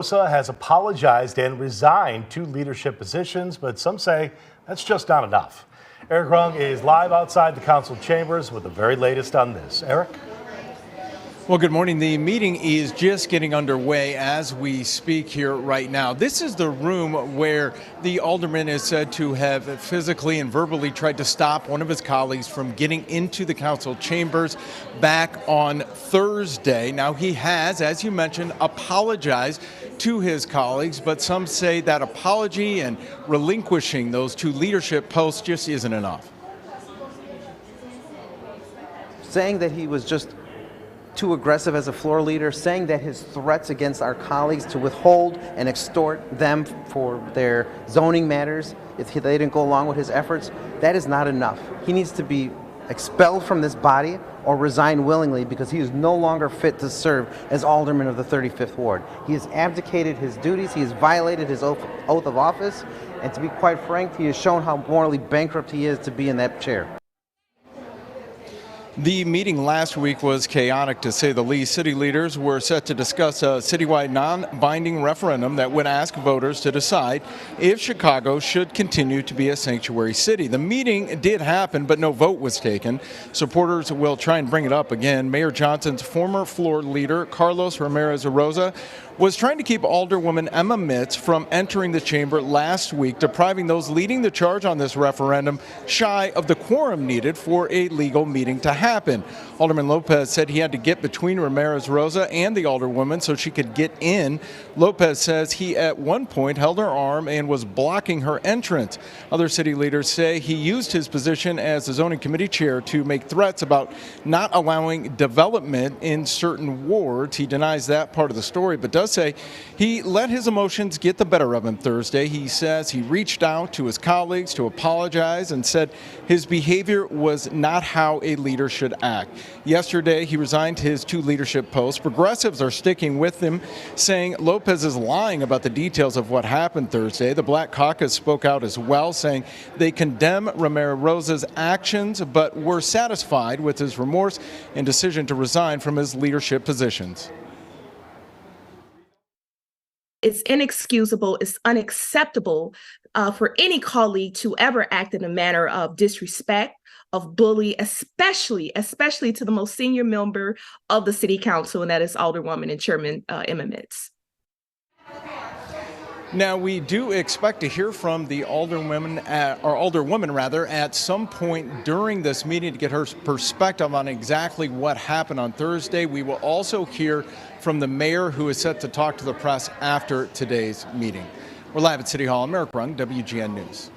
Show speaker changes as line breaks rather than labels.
Has apologized and resigned to leadership positions, but some say that's just not enough. Eric Rung is live outside the council chambers with the very latest on this. Eric?
Well, good morning. The meeting is just getting underway as we speak here right now. This is the room where the alderman is said to have physically and verbally tried to stop one of his colleagues from getting into the council chambers back on Thursday. Now, he has, as you mentioned, apologized to his colleagues, but some say that apology and relinquishing those two leadership posts just isn't enough.
Saying that he was just too aggressive as a floor leader, saying that his threats against our colleagues to withhold and extort them for their zoning matters, if they didn't go along with his efforts, that is not enough. He needs to be expelled from this body or resign willingly because he is no longer fit to serve as alderman of the 35th Ward. He has abdicated his duties, he has violated his oath of office, and to be quite frank, he has shown how morally bankrupt he is to be in that chair.
The meeting last week was chaotic, to say the least. City leaders were set to discuss a citywide non-binding referendum that would ask voters to decide if Chicago should continue to be a sanctuary city. The meeting did happen, but no vote was taken. Supporters will try and bring it up again. Mayor Johnson's former floor leader, Carlos Ramirez-Rosa, was trying to keep Alderwoman Emma Mitts from entering the chamber last week, depriving those leading the charge on this referendum shy of the quorum needed for a legal meeting to happen. Alderman Lopez said he had to get between Ramirez-Rosa and the alderwoman so she could get in. Lopez says he at one point held her arm and was blocking her entrance. Other city leaders say he used his position as the zoning committee chair to make threats about not allowing development in certain wards. He denies that part of the story, but does say he let his emotions get the better of him Thursday. He says he reached out to his colleagues to apologize and said his behavior was not how a leader should act. Yesterday, he resigned his two leadership posts. Progressives are sticking with him, saying Lopez is lying about the details of what happened Thursday. The Black Caucus spoke out as well, saying they condemn Ramirez-Rosa's actions, but were satisfied with his remorse and decision to resign from his leadership positions.
It's inexcusable, it's unacceptable for any colleague to ever act in a manner of disrespect, of bully, especially to the most senior member of the city council, and that is Alderwoman and Chairman Emma Mitts.
Now, we do expect to hear from the alderwoman at some point during this meeting to get her perspective on exactly what happened on Thursday. We will also hear from the mayor, who is set to talk to the press after today's meeting. We're live at City Hall. I'm Eric Rung, WGN News.